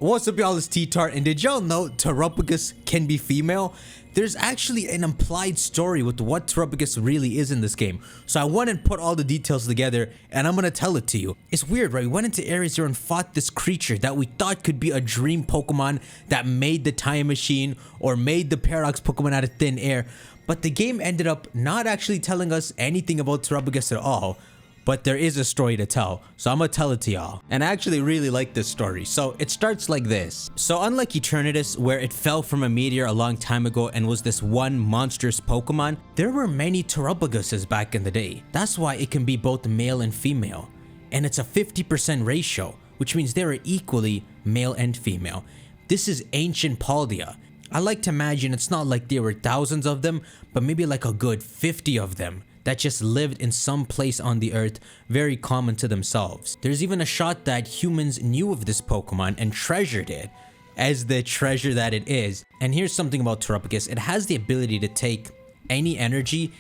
What's up y'all, it's T-Tar, and did y'all know Terapagos can be female? There's actually an implied story with what Terapagos really is in this game. So I went and put all the details together and I'm gonna tell it to you. It's weird, right? We went into Area Zero and fought this creature that we thought could be a dream Pokemon that made the time machine or made the Paradox Pokemon out of thin air. But the game ended up not actually telling us anything about Terapagos at all. But there is a story to tell, so I'm gonna tell it to y'all. And I actually really like this story. So it starts like this. So unlike Eternatus, where it fell from a meteor a long time ago and was this one monstrous Pokemon, there were many Terapagoses back in the day. That's why it can be both male and female. And it's a 50% ratio, which means they are equally male and female. This is ancient Paldea. I like to imagine it's not like there were thousands of them, but maybe like a good 50 of them that just lived in some place on the earth, very common to themselves. There's even a shot that humans knew of this Pokemon and treasured it as the treasure that it is. And here's something about Terapagos. It has the ability to take any energy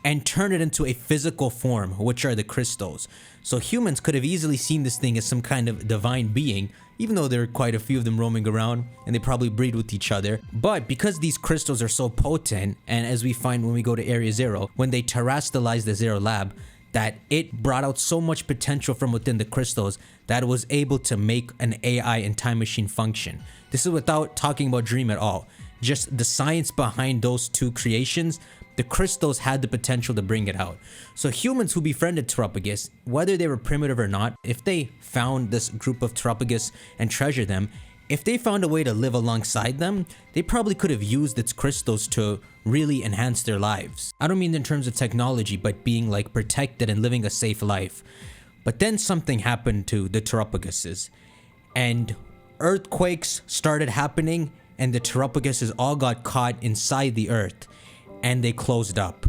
and turn it into a physical form, which are the crystals. So humans could have easily seen this thing as some kind of divine being, even though there are quite a few of them roaming around and they probably breed with each other. But because these crystals are so potent, and as we find when we go to Area Zero, when they terastallized the Zero Lab, that it brought out so much potential from within the crystals that it was able to make an AI and time machine function. This is without talking about Dream at all. Just the science behind those two creations, the crystals had the potential to bring it out. So humans who befriended Terapagos, whether they were primitive or not, if they found this group of Terapagos and treasured them, if they found a way to live alongside them, they probably could have used its crystals to really enhance their lives. I don't mean in terms of technology, but being like protected and living a safe life. But then something happened to the Terapagoses, and earthquakes started happening, and the Terapagoses all got caught inside the earth. And they closed up,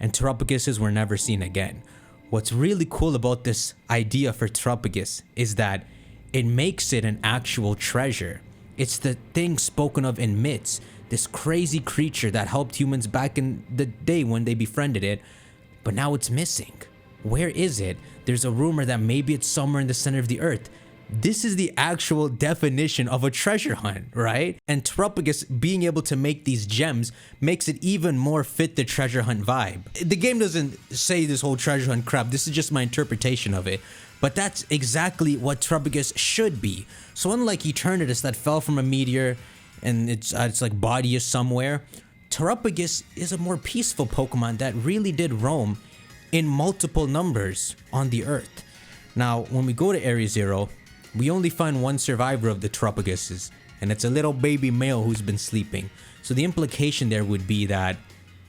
and Terapagoses were never seen again. What's really cool about this idea for Terapagos is that it makes it an actual treasure. It's the thing spoken of in myths, this crazy creature that helped humans back in the day when they befriended it, but now it's missing. Where is it? There's a rumor that maybe it's somewhere in the center of the earth. This is the actual definition of a treasure hunt, right? And Terapagos being able to make these gems makes it even more fit the treasure hunt vibe. The game doesn't say this whole treasure hunt crap. This is just my interpretation of it. But that's exactly what Terapagos should be. So unlike Eternatus that fell from a meteor and its like body is somewhere, Terapagos is a more peaceful Pokemon that really did roam in multiple numbers on the earth. Now, when we go to Area Zero, we only find one survivor of the Terapagoses, and it's a little baby male who's been sleeping. So the implication there would be that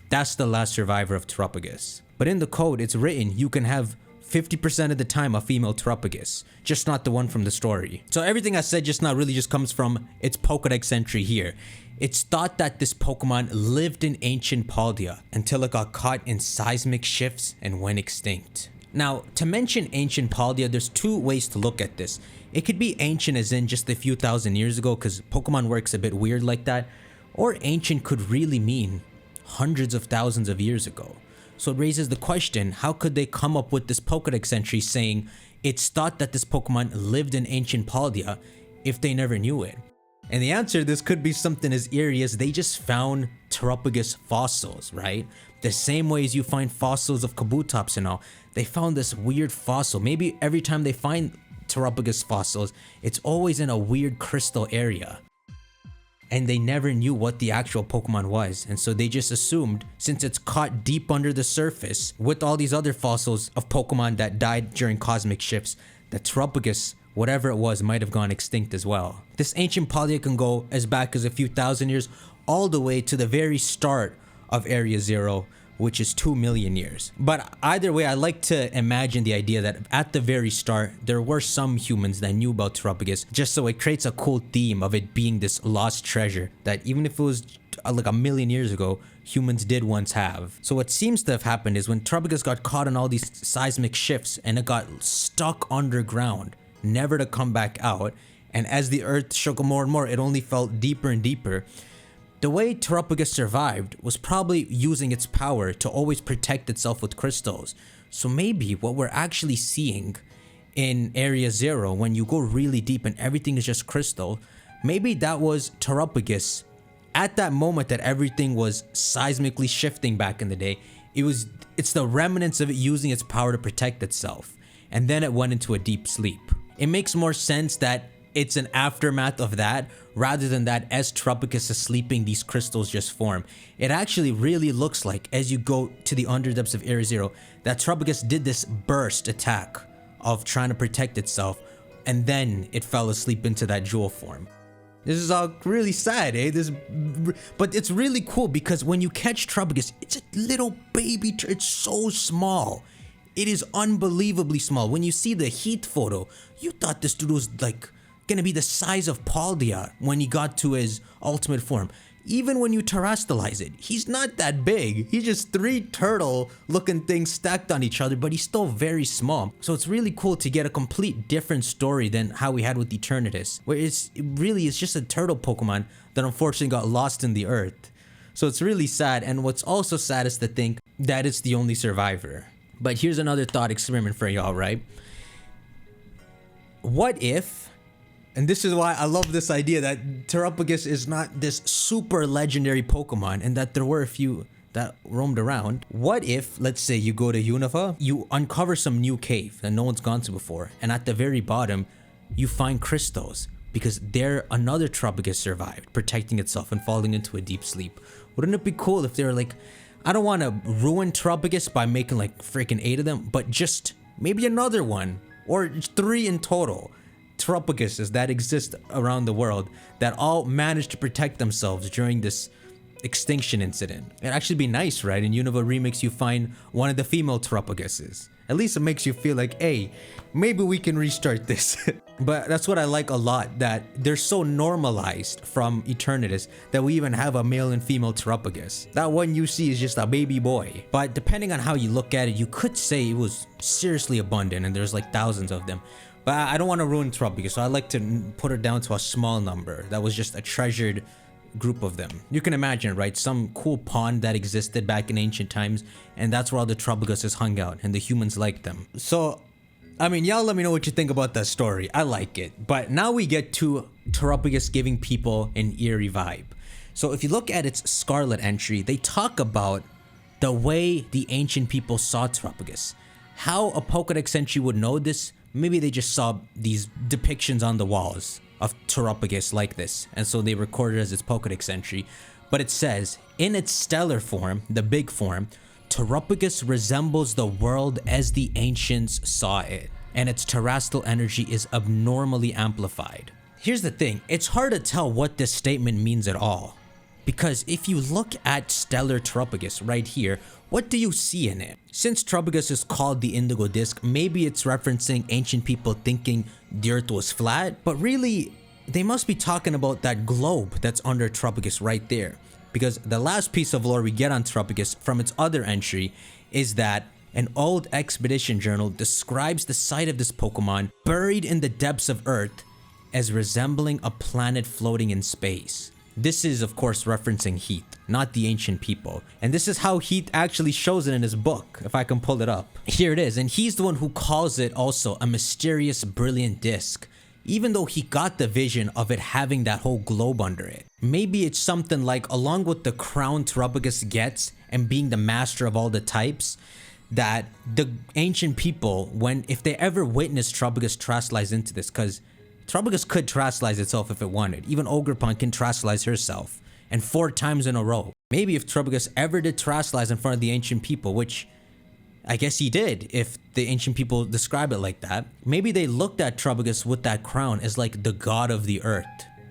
that's the last survivor of Terapagos. But in the code, it's written you can have 50% of the time a female Terapagos, just not the one from the story. So everything I said just now really just comes from its Pokedex entry here. It's thought that this Pokemon lived in ancient Paldea until it got caught in seismic shifts and went extinct. Now, to mention ancient Paldea, there's two ways to look at this. It could be ancient as in just a few thousand years ago, because Pokemon works a bit weird like that, or ancient could really mean hundreds of thousands of years ago. So it raises the question, how could they come up with this Pokedex entry saying it's thought that this Pokemon lived in ancient Paldea if they never knew it? And the answer to this could be something as eerie as they just found Terapagos fossils, right? The same way as you find fossils of Kabutops and all, they found this weird fossil. Maybe every time they find Terapagos fossils, it's always in a weird crystal area. And they never knew what the actual Pokemon was. And so they just assumed, since it's caught deep under the surface with all these other fossils of Pokemon that died during cosmic shifts, that Terapagos, whatever it was, might have gone extinct as well. This ancient Paldea can go as back as a few thousand years, all the way to the very start of Area Zero, which is 2 million years. But either way, I like to imagine the idea that at the very start, there were some humans that knew about Terapagos, just so it creates a cool theme of it being this lost treasure that even if it was like a million years ago, humans did once have. So what seems to have happened is when Terapagos got caught in all these seismic shifts and it got stuck underground, never to come back out, and as the earth shook more and more, it only fell deeper and deeper. The way Terapagos survived was probably using its power to always protect itself with crystals. So maybe what we're actually seeing in Area 0 when you go really deep and everything is just crystal. Maybe that was Terapagos at that moment that everything was seismically shifting back in the day. It's the remnants of it using its power to protect itself, and then it went into a deep sleep. It makes more sense that it's an aftermath of that rather than that as Terapagos is sleeping, these crystals just form. It actually really looks like, as you go to the underdepths of Area 0, that Terapagos did this burst attack of trying to protect itself, and then it fell asleep into that jewel form. This is all really sad, eh? But it's really cool because when you catch Terapagos, it's a little baby. It's so small. It is unbelievably small. When you see the heat photo, you thought this dude was like gonna be the size of Paldea when he got to his ultimate form. Even when you terrestrialize it, he's not that big. He's just 3 turtle looking things stacked on each other, but he's still very small. So it's really cool to get a complete different story than how we had with Eternatus, where it's just a turtle Pokemon that unfortunately got lost in the earth. So it's really sad, and what's also sad is to think that it's the only survivor. But here's another thought experiment for y'all, right? What if, and this is why I love this idea that Terapagos is not this super legendary Pokemon and that there were a few that roamed around. What if, let's say you go to Unova, you uncover some new cave that no one's gone to before, and at the very bottom, you find crystals because there another Terapagos survived, protecting itself and falling into a deep sleep. Wouldn't it be cool if they were like, I don't want to ruin Terapagos by making like freaking 8 of them, but just maybe another one or 3 in total. Terapagoses that exist around the world that all managed to protect themselves during this extinction incident. It'd actually be nice, right? In Unova Remakes, you find one of the female Terapagoses. At least it makes you feel like, hey, maybe we can restart this. But that's what I like a lot, that they're so normalized from Eternatus that we even have a male and female Terapagos. That one you see is just a baby boy. But depending on how you look at it, you could say it was seriously abundant and there's like thousands of them. But I don't want to ruin Terapagos, so I like to put it down to a small number. That was just a treasured group of them. You can imagine, right? Some cool pond that existed back in ancient times, and that's where all the Terapagoses hung out, and the humans liked them. So, I mean, y'all let me know what you think about that story. I like it. But now we get to Terapagos giving people an eerie vibe. So if you look at its Scarlet entry, they talk about the way the ancient people saw Terapagos. How a Pokedex entry would know this, maybe they just saw these depictions on the walls of Terapagos like this, and so they recorded as its Pokedex entry. But it says, in its stellar form, the big form, Terapagos resembles the world as the ancients saw it, and its terrestrial energy is abnormally amplified. Here's the thing, it's hard to tell what this statement means at all. Because if you look at stellar Terapagos right here, what do you see in it? Since Terapagos is called the Indigo Disc, maybe it's referencing ancient people thinking the earth was flat, but really, they must be talking about that globe that's under Terapagos right there. Because the last piece of lore we get on Terapagos from its other entry is that an old expedition journal describes the site of this Pokemon buried in the depths of Earth as resembling a planet floating in space. This is of course referencing Heath, not the ancient people. And this is how Heath actually shows it in his book, if I can pull it up. Here it is, and he's the one who calls it also a mysterious brilliant disc, even though he got the vision of it having that whole globe under it. Maybe it's something like, along with the crown Terapagos gets and being the master of all the types, that the ancient people, if they ever witnessed Terapagos terrestrialize into this, because Terapagos could terrestrialize itself if it wanted. Even Ogerpon can terrestrialize herself, and 4 times in a row. Maybe if Terapagos ever did terrestrialize in front of the ancient people, which I guess he did if the ancient people describe it like that, maybe they looked at Terapagos with that crown as like the god of the earth,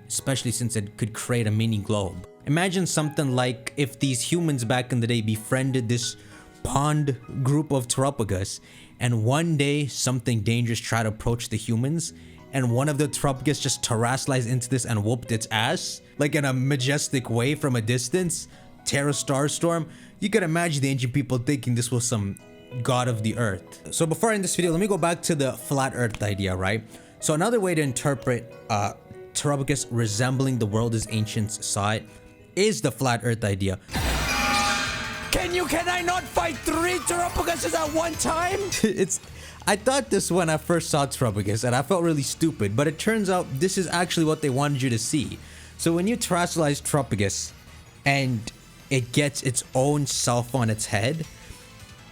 especially since it could create a mini globe. Imagine something like if these humans back in the day befriended this pond group of Terapagos, and one day something dangerous tried to approach the humans, and one of the Terapagos just terrestrialized into this and whooped its ass, like in a majestic way from a distance, Terra Starstorm. You could imagine the ancient people thinking this was some god of the earth. So before I end this video, let me go back to the flat earth idea, right? So another way to interpret Terapagos resembling the world as ancients saw it is the flat earth idea. Can I not fight 3 Terapagoses at one time? I thought this when I first saw Terapagos, and I felt really stupid, but it turns out this is actually what they wanted you to see. So when you terrestrialize Terapagos and it gets its own self on its head,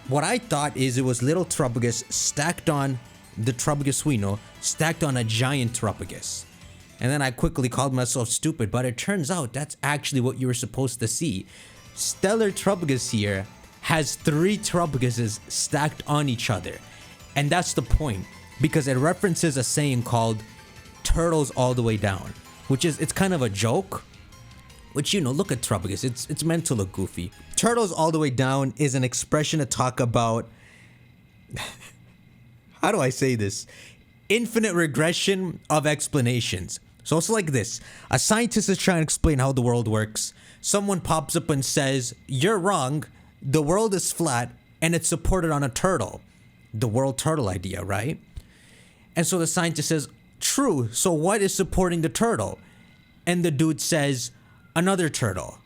what I thought is it was little Terapagos stacked on the Terapagos we know, stacked on a giant Terapagos. And then I quickly called myself stupid, but it turns out that's actually what you were supposed to see. Stellar Terapagos here has 3 Terapagoses stacked on each other. And that's the point, because it references a saying called turtles all the way down, which is, it's kind of a joke, which, you know, look at Terapagos, it's meant to look goofy. Turtles all the way down is an expression to talk about, how do I say this? Infinite regression of explanations. So it's like this. A scientist is trying to explain how the world works. Someone pops up and says, you're wrong, the world is flat and it's supported on a turtle. The world turtle idea, right? And so the scientist says, true, so what is supporting the turtle? And the dude says, another turtle.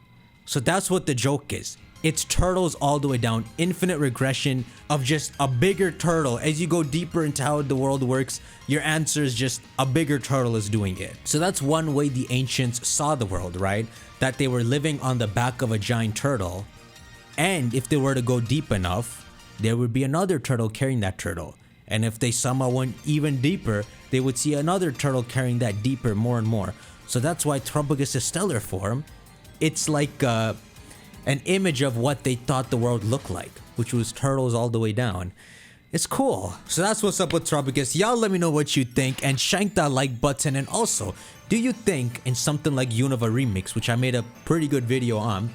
So that's what the joke is. It's turtles all the way down, infinite regression of just a bigger turtle. As you go deeper into how the world works, your answer is just a bigger turtle is doing it. So that's one way the ancients saw the world, right? That they were living on the back of a giant turtle. And if they were to go deep enough, there would be another turtle carrying that turtle. And if they somehow went even deeper, they would see another turtle carrying that deeper more and more. So that's why Terapagos' stellar form, it's like an image of what they thought the world looked like, which was turtles all the way down. It's cool. So that's what's up with Terapagos. Y'all let me know what you think and shank that like button. And also, do you think in something like Unova Remakes, which I made a pretty good video on,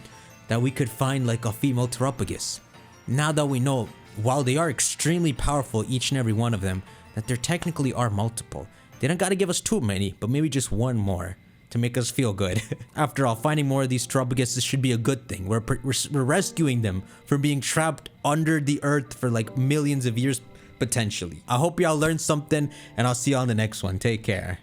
that we could find like a female Terapagos? Now that we know, while they are extremely powerful, each and every one of them, that there technically are multiple. They don't gotta give us too many, but maybe just one more to make us feel good. After all, finding more of these Terapagoses should be a good thing. We're rescuing them from being trapped under the earth for like millions of years, potentially. I hope y'all learned something, and I'll see y'all in the next one. Take care.